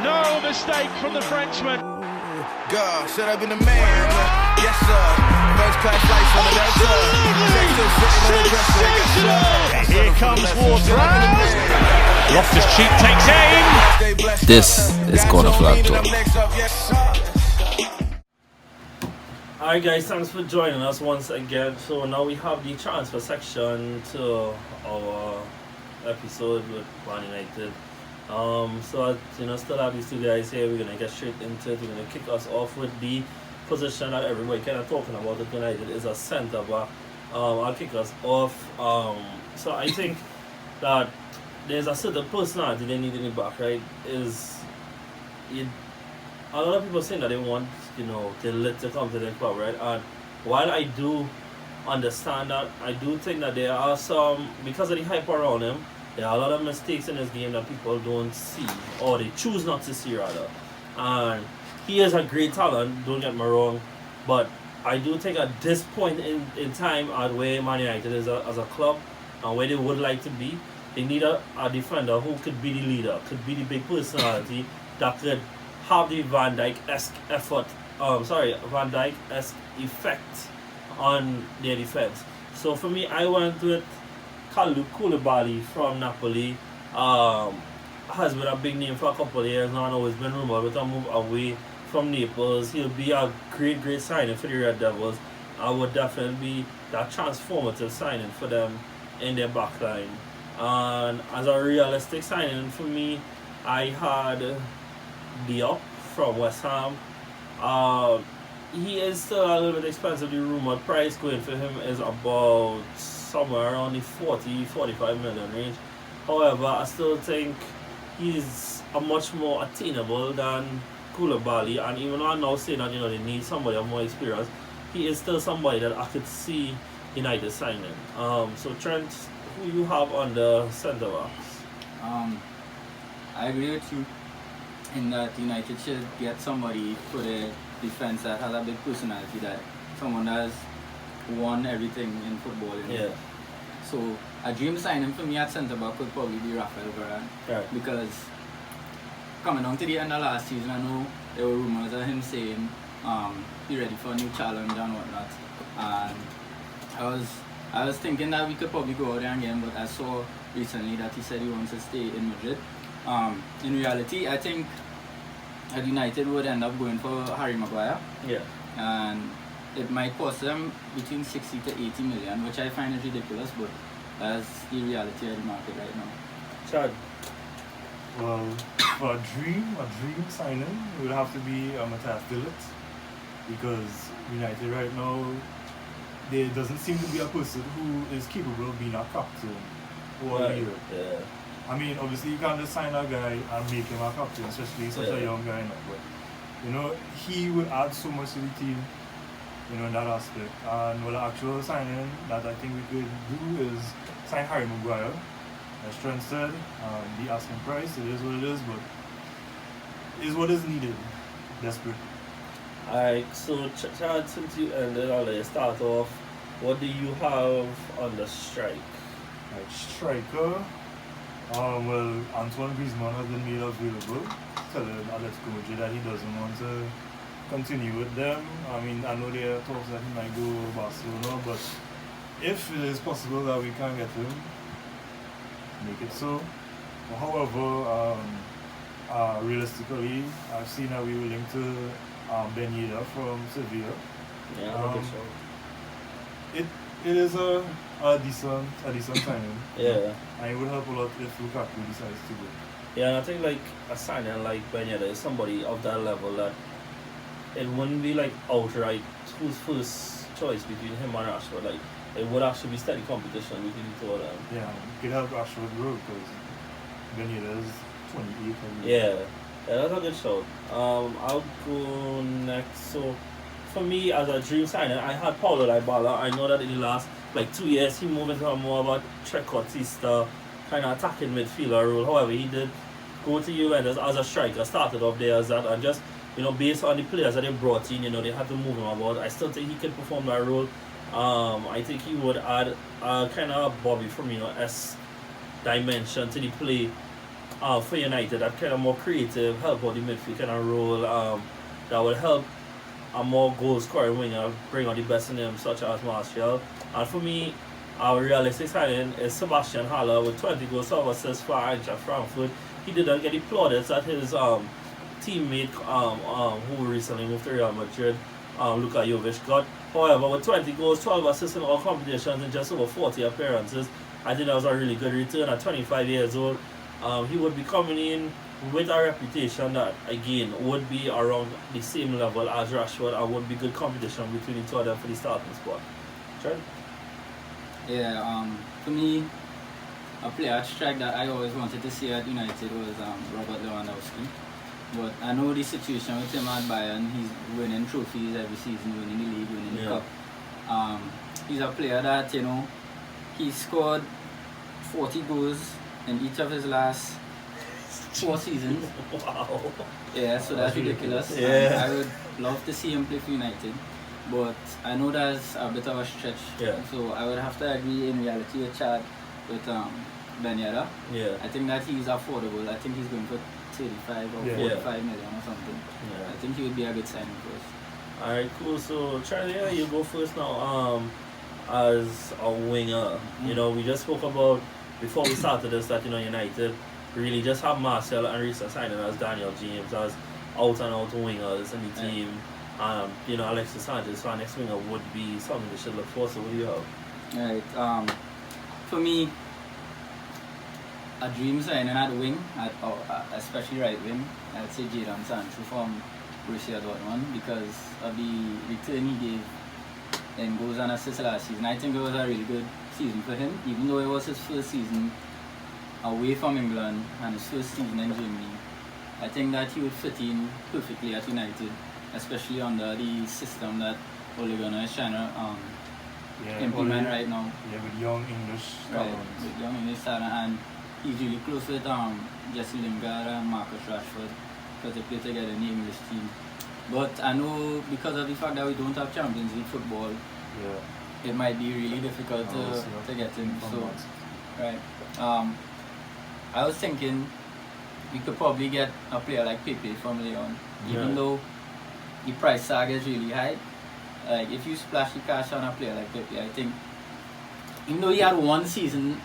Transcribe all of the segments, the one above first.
No mistake from the Frenchman. God, should have been the man. Yes, sir. First class flights on the Delta. Here comes Ward-Prowse. Loftus-Cheek takes aim. This is Corner Flag Talk. Alright guys, thanks for joining us once again. So now we have the transfer section to our episode with Man United. So still have these two guys here. We're gonna get straight into it. We're gonna kick us off with the position that everybody kind of talking about at United is a centre back. I'll kick us off. So I think that there's a certain personality they need in the back, right? A lot of people saying that they want, the lit to come to the club, right? And while I do understand that, I do think that there are some, because of the hype around him, there are a lot of mistakes in this game that people don't see, or they choose not to see rather. And he is a great talent, don't get me wrong, but I do think at this point in time, at where Man United is as a club, and where they would like to be, they need a defender who could be the leader, could be the big personality that could have the Van Dijk-esque Van Dijk-esque effect on their defense. So for me, I went with Kalidou Koulibaly from Napoli. Has been a big name for a couple of years now. I know it's been rumored with a move away from Naples. He'll be a great signing for the Red Devils. I would definitely be that transformative signing for them in their backline. And as a realistic signing for me, I had Diop from West Ham. He is still a little bit expensive. The rumored price going for him is about somewhere around the 40-45 million range. However, I still think he's a much more attainable than Koulibaly, and even though I'm now saying that they need somebody of more experience, he is still somebody that I could see United signing. So Trent, who you have on the centre backs? I agree with you in that United should get somebody for the defense that has a big personality, that someone that has won everything in football. So a dream signing for me at centre back would probably be Rafael Varane. Right. Because coming on to the end of last season, I know there were rumours of him saying he's ready for a new challenge and whatnot. And I was thinking that we could probably go out there again, but I saw recently that he said he wants to stay in Madrid. In reality, I think at United would end up going for Harry Maguire. Yeah. And it might cost them between 60 to 80 million, which I find is ridiculous, but that's the reality of the market right now. Chad? Well, for a dream signing, it would have to be Matthias de Ligt, because United right now, there doesn't seem to be a person who is capable of being a captain or a leader. Yeah. I mean, obviously you can't just sign a guy and make him a captain, especially such a young guy now, but he would add so much to the team, in that aspect. And the actual signing that I think we could do is sign Harry Maguire. As Trent said, the asking price, it is what it is, but it is what is needed. Desperate. Alright, so Chad, since you ended already, start off, what do you have on the strike? Striker, well, Antoine Griezmann has been made available, telling Atletico Madrid that he doesn't want to continue with them. I mean, I know there are talks that he might go to Barcelona, but if it is possible that we can get him, make it so. However, realistically, I've seen that we were linked to Ben Yedder from Sevilla. Yeah, it is a decent signing. Yeah. And it would help a lot if Lukaku decides to go. Yeah, and I think like a signing like Ben Yedder is somebody of that level that it wouldn't be like outright who's first choice between him and Rashford. Like it would actually be steady competition between the two of them. Yeah, it could help Rashford grow because Ben Yedder is 28. Yeah, that's a good shout. I'll go next. So for me, as a dream signing, I had Paulo Dybala. I know that in the last 2 years he moved into a more of a trequartista kind of attacking midfielder role. However, he did go to Juventus as a striker, started off there as that, and just based on the players that they brought in, they had to move him about. I still think he could perform that role. I think he would add kind of Bobby Firmino-esque dimension to the play for United, that kind of more creative, help out the midfield kind of role that will help a more goal scoring winger bring out the best in him, such as Martial. And for me, our realistic signing is Sebastian Haller with 20 goals, 12 assists for Eintracht Frankfurt. He didn't get the plaudits that his teammate who recently moved to Real Madrid, Luka Jovic, got. However, with 20 goals, 12 assists in all competitions and just over 40 appearances, I think that was a really good return. At 25 years old, he would be coming in with a reputation that, again, would be around the same level as Rashford and would be good competition between the two of them for the starting spot. Trent? Yeah, for me, a player at strike that I always wanted to see at United was Robert Lewandowski. But I know the situation with him at Bayern, he's winning trophies every season, winning the league, winning the cup. He's a player that, you know, he scored 40 goals in each of his last 4 seasons. Wow. Yeah, so that's ridiculous. Yeah. I would love to see him play for United. But I know that's a bit of a stretch. Yeah. So I would have to agree in reality with Chad with Ben Yedder. Yeah. I think that he's affordable. I think he's going for 35 or Yeah. 45 million or something. Yeah. I think he would be a good signing for us. Alright, cool. So, Charlie, you go first now. As a winger, you know, we just spoke about before we started this that, you know, United really just have Marcel and recent signing as Daniel James as out and out wingers in the team. You know, Alexis Sanchez, our next winger, would be something they should look for. So, what do you have? Right. For me, a dream signing at wing, especially right wing, I'd say Jadon Sancho from Borussia Dortmund because of the return he gave in goals and assists last season. I think it was a really good season for him, even though it was his first season away from England and his first season in Germany. I think that he would fit in perfectly at United, especially under the system that Ole Gunnar is trying to implement right now. Yeah, with young English Right, talents. with young English talent, and he's really close with Jesse Lingard and Marcus Rashford because they play together in the English team. But I know because of the fact that we don't have Champions League football, Yeah. it might be really difficult to get him. So, right. I was thinking we could probably get a player like Pepe from Lyon, even though the price tag is really high. Like if you splash the cash on a player like Pepe, I think even though he had one season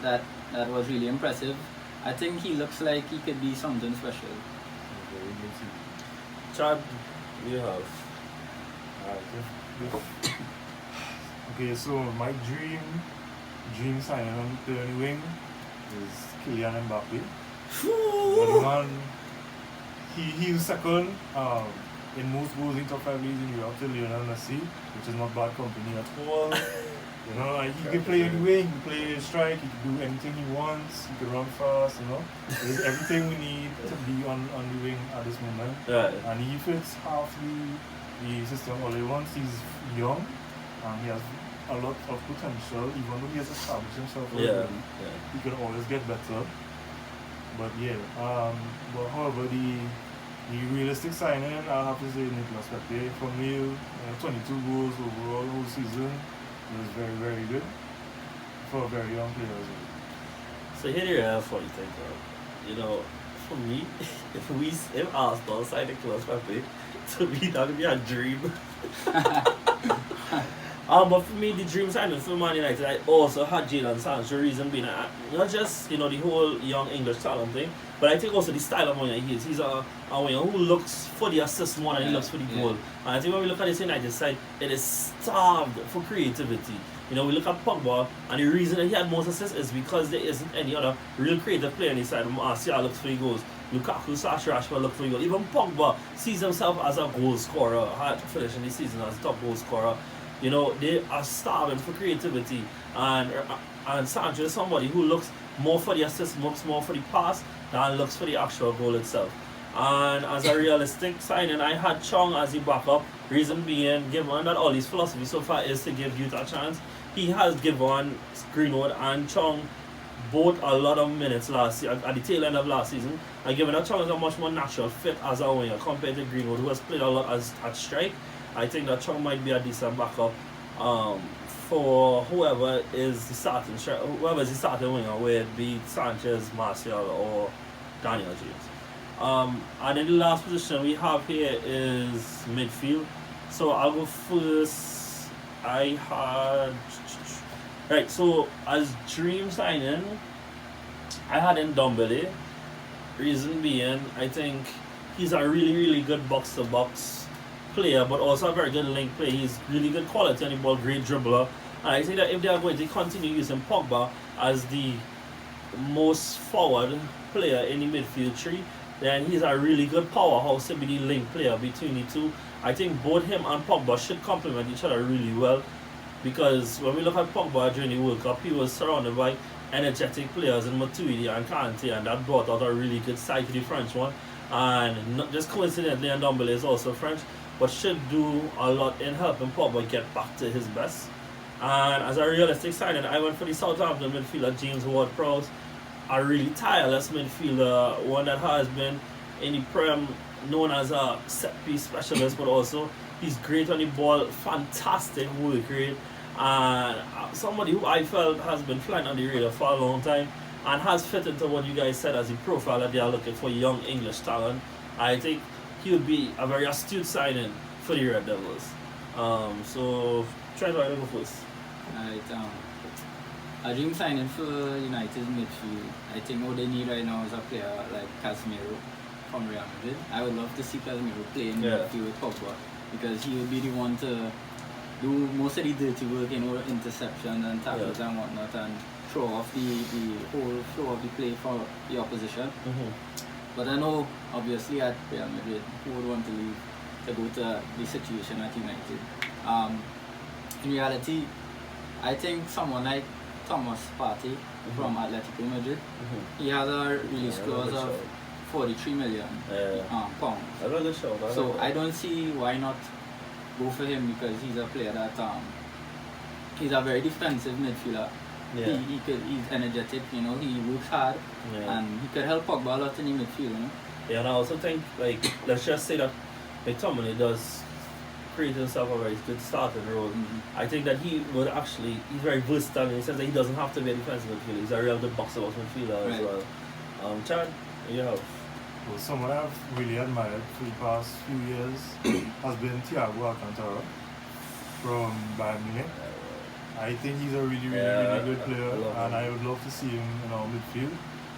that was really impressive, I think he looks like he could be something special. Chad, you have. Okay, so my dream signing on the wing is Kylian Mbappe. The man, he's second in most goals in top 5 leagues in Europe to Lionel Messi, which is not bad company at all. You know, like, he can play anyway, he can play strike, he can do anything he wants, he can run fast, you know. There's everything we need to be on the wing at this moment. Right. And he fits half the system Ole wants. He's young and he has a lot of potential, even though he has established himself already. He can always get better. But yeah, but however, the realistic signing, I have to say Nicolas Pepe from Lille, 22 goals overall whole season. It was very, very good for a very young player as well. So here you have what you think of. You know, for me, if Arsenal signed Nicolas Pepe, to me that would be a dream. But for me, the dream signing for Man United, I also had Jadon Sancho. The reason being, not just, you know, the whole young English talent thing, but I think also the style of winger he is. He's a winger who looks for the assist more than he looks for the goal. And I think when we look at this United side, it is starved for creativity. You know, we look at Pogba, and the reason that he had most assists is because there isn't any other real creative player on his side. Martial looks for the goals. Lukaku, Sacha Rashford look for the goals. Even Pogba sees himself as a goal scorer, had finishing the season as a top goal scorer. You know, they are starving for creativity, and Sancho is somebody who looks more for the assist, looks more for the pass, than looks for the actual goal itself. And as a realistic signing, I had Chong as the backup. Reason being, given that all his philosophy so far is to give youth a chance, he has given Greenwood and Chong both a lot of minutes last year, at the tail end of last season, and given that Chong is a much more natural fit as a winger compared to Greenwood, who has played a lot at strike. I think that Chong might be a decent backup for whoever is the starting winger, whether it be Sanchez, Martial, or Daniel James. And in the last position we have here is midfield. So I'll go first. Right, so as dream signing, I had in Ndombele. Reason being, I think he's a really, really good box-to-box player, but also a very good link player. He's really good quality on the ball, great dribbler. And I think that if they are going to continue using Pogba as the most forward player in the midfield tree, then he's a really good powerhouse to be the link player between the two. I think both him and Pogba should complement each other really well, because when we look at Pogba during the World Cup, he was surrounded by energetic players in Matuidi and Kante, and that brought out a really good side to the French one. And not just coincidentally, Ndombele is also French, but should do a lot in helping Pogba get back to his best. And as a realistic signing, I went for the Southampton midfielder James Ward-Prowse, a really tireless midfielder, one that has been in the Prem known as a set-piece specialist, but also he's great on the ball, fantastic work rate, and somebody who I felt has been flying on the radar for a long time and has fit into what you guys said as the profile that they are looking for young English talent. I think he would be a very astute signing for the Red Devils. So try to go first. Right, a dream signing for United's midfield. I think what they need right now is a player like Casemiro from Real Madrid. I would love to see Casemiro play in the midfield with Pogba, because he would be the one to do most of the dirty work, interception and tackles and whatnot, and throw off the whole flow of the play for the opposition. But I know, obviously, at Real Madrid, who would want to leave to go to the situation at United? In reality, I think someone like Thomas Partey from Atletico Madrid, he has a release clause of 43 million pounds. So I don't see why not go for him, because he's a player that he's a very defensive midfielder. He's energetic, he works hard, and he could help Pogba a lot in the midfield. Yeah, and I also think, let's just say that McTominay does create himself a very good starting role. I think that he would he's very versatile in the sense that he doesn't have to be a defensive midfielder. He's a real good box-to-box midfielder as well. Chad, you have? Well, someone I've really admired for the past few years has been Thiago Alcantara from Bayern Munich. I think he's a really good player, and I would love to see him in our midfield.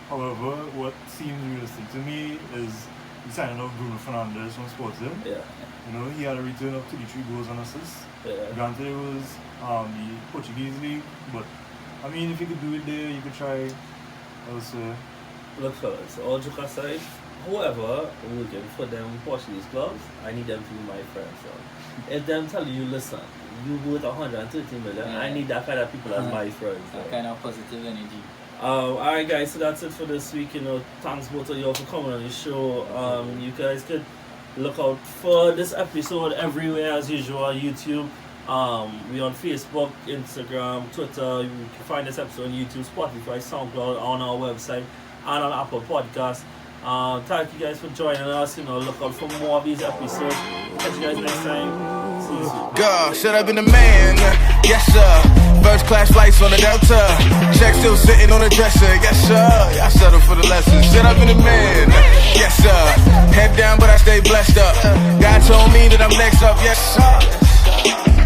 However, what seems realistic to me is the signing of Bruno Fernandes from Sporting. He had a return of 33 goals and assists. Granted, it was the Portuguese league, but I mean, if you could do it there, you could try also. Look, fellas, all joke aside, whoever looking for them Portuguese clubs, I need them to be my friends. So if them tell you, listen, you worth 130 million, I need that kind of people as my friends. That kind of positive energy. Alright guys, so that's it for this week. Thanks both of you for coming on the show. You guys could look out for this episode everywhere as usual. YouTube, we on Facebook, Instagram, Twitter. You can find this episode on YouTube, Spotify, SoundCloud, on our website, and on Apple Podcasts. Thank you guys for joining us. Look out for more of these episodes. Catch you guys next time. See you soon. God, should I been the man? Yes, sir. First class flights on the Delta. Check still sitting on the dresser. Yes, sir. I settle for the lessons. Should I been the man? Yes, sir. Head down, but I stay blessed up. God told me that I'm next up. Yes, sir.